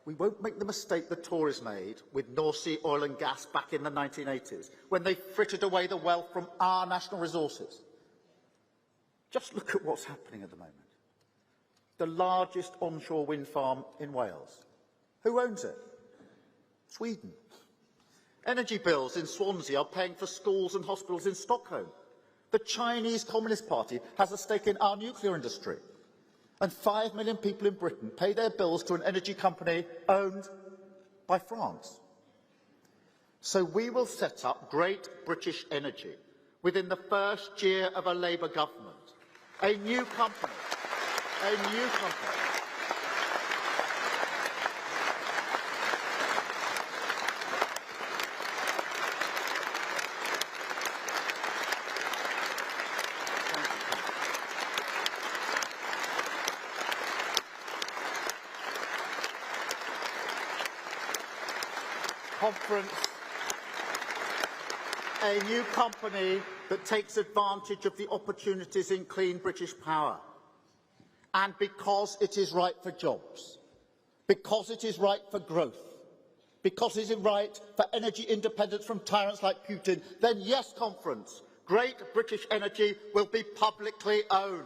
We won't make the mistake the Tories made with North Sea oil and gas back in the 1980s, when they frittered away the wealth from our national resources. Just look at what's happening at the moment. The largest onshore wind farm in Wales. Who owns it? Sweden. Energy bills in Swansea are paying for schools and hospitals in Stockholm. The Chinese Communist Party has a stake in our nuclear industry. And 5 million people in Britain pay their bills to an energy company owned by France. So we will set up Great British Energy within the first year of a Labour government. A new company. A new company. Conference, a new company that takes advantage of the opportunities in clean British power. And because it is right for jobs, because it is right for growth, because it is right for energy independence from tyrants like Putin, then yes, Conference, Great British Energy will be publicly owned.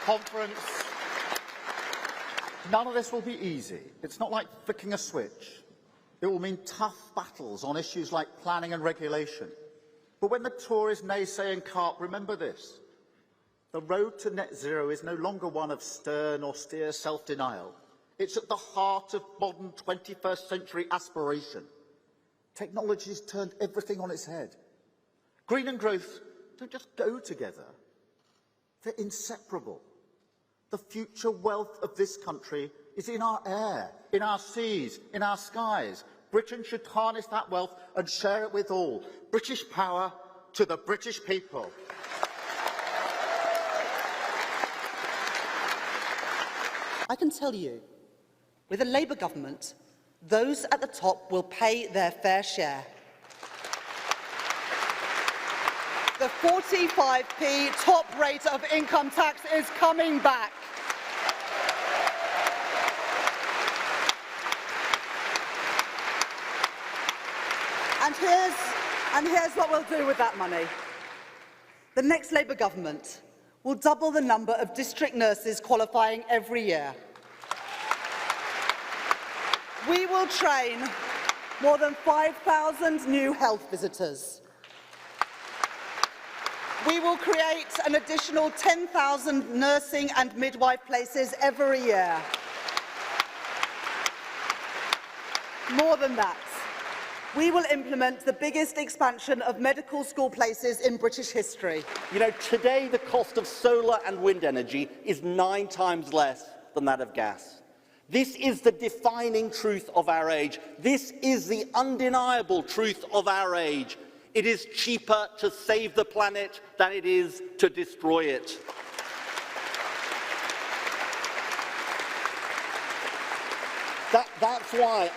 Conference, none of this will be easy. It's not like flicking a switch. It will mean tough battles on issues like planning and regulation. But when the Tories naysay and carp, remember this. The road to net zero is no longer one of stern, austere self-denial. It's at the heart of modern 21st century aspiration. Technology has turned everything on its head. Green and growth don't just go together. They're inseparable. The future wealth of this country is in our air, in our seas, in our skies. Britain should harness that wealth and share it with all. British power to the British people. I can tell you, with a Labour government, those at the top will pay their fair share. The 45p top rate of income tax is coming back. And here's what we'll do with that money. The next Labour government will double the number of district nurses qualifying every year. We will train more than 5,000 new health visitors. We will create an additional 10,000 nursing and midwife places every year. More than that, we will implement the biggest expansion of medical school places in British history. You know, today the cost of solar and wind energy is 9 times less than that of gas. This is the defining truth of our age. This is the undeniable truth of our age. It is cheaper to save the planet than it is to destroy it. That's why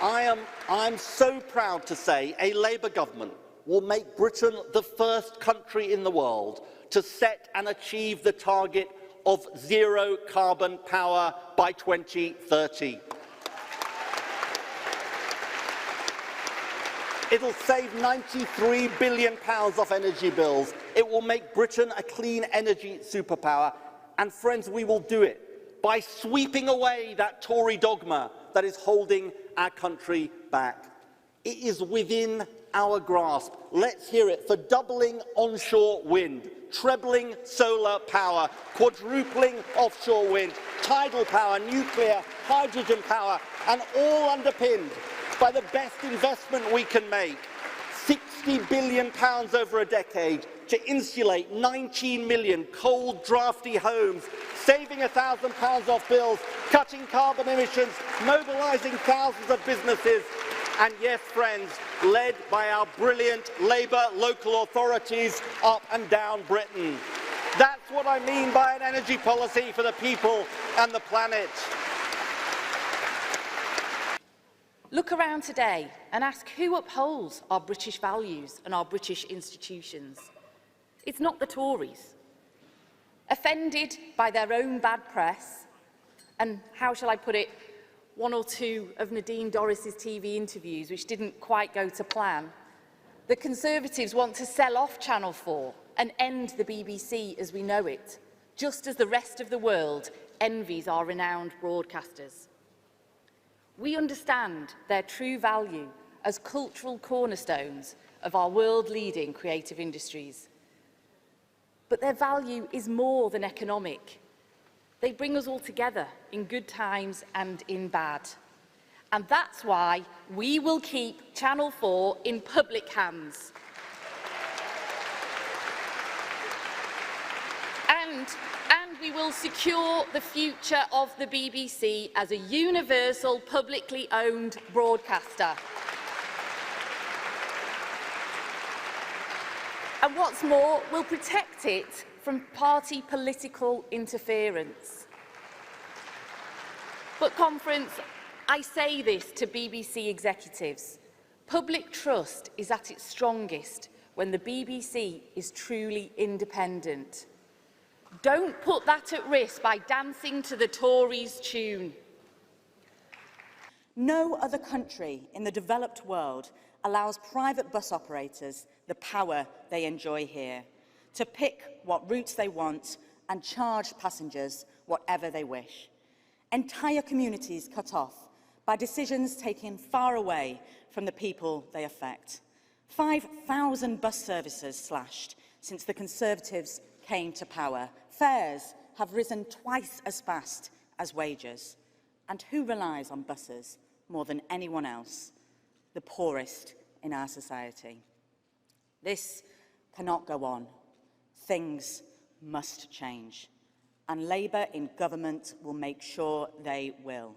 I'm so proud to say a Labour government will make Britain the first country in the world to set and achieve the target of zero carbon power by 2030. It'll save £93 billion off energy bills. It will make Britain a clean energy superpower. And friends, we will do it by sweeping away that Tory dogma that is holding our country back. It is within our grasp. Let's hear it for doubling onshore wind, trebling solar power, quadrupling offshore wind, tidal power, nuclear, hydrogen power, and all underpinned by the best investment we can make, £60 billion over a decade to insulate 19 million cold, drafty homes, saving £1,000 off bills, cutting carbon emissions, mobilising thousands of businesses, And yes, friends, led by our brilliant Labour local authorities up and down Britain. That's what I mean by an energy policy for the people and the planet. Look around today and ask who upholds our British values and our British institutions. It's not the Tories. Offended by their own bad press, and how shall I put it, one or two of Nadine Dorris's TV interviews which didn't quite go to plan, the Conservatives want to sell off Channel 4 and end the BBC as we know it, just as the rest of the world envies our renowned broadcasters. We understand their true value as cultural cornerstones of our world-leading creative industries. But their value is more than economic. They bring us all together in good times and in bad. And that's why we will keep Channel 4 in public hands. And we will secure the future of the BBC as a universal, publicly owned broadcaster. And what's more, we'll protect it from party political interference. But, Conference, I say this to BBC executives. Public trust is at its strongest when the BBC is truly independent. Don't put that at risk by dancing to the Tories' tune. No other country in the developed world allows private bus operators the power they enjoy here, to pick what routes they want and charge passengers whatever they wish. Entire communities cut off by decisions taken far away from the people they affect. 5,000 bus services slashed since the Conservatives came to power. Fares have risen twice as fast as wages. And who relies on buses more than anyone else? The poorest in our society. This cannot go on. Things must change. And Labour in government will make sure they will.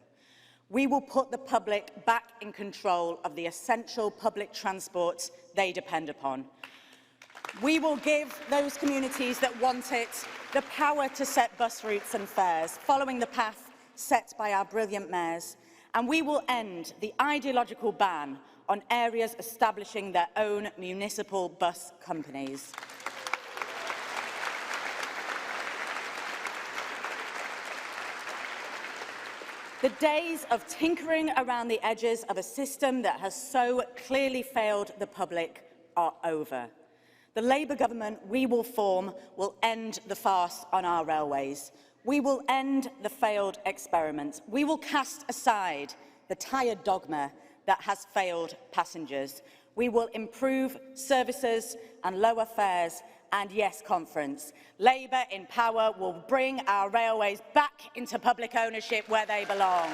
We will put the public back in control of the essential public transport they depend upon. We will give those communities that want it the power to set bus routes and fares, following the path set by our brilliant mayors. And we will end the ideological ban on areas establishing their own municipal bus companies. The days of tinkering around the edges of a system that has so clearly failed the public are over. The Labour government we will form will end the farce on our railways. We will end the failed experiment. We will cast aside the tired dogma that has failed passengers. We will improve services and lower fares. And yes, Conference, Labour in power will bring our railways back into public ownership where they belong.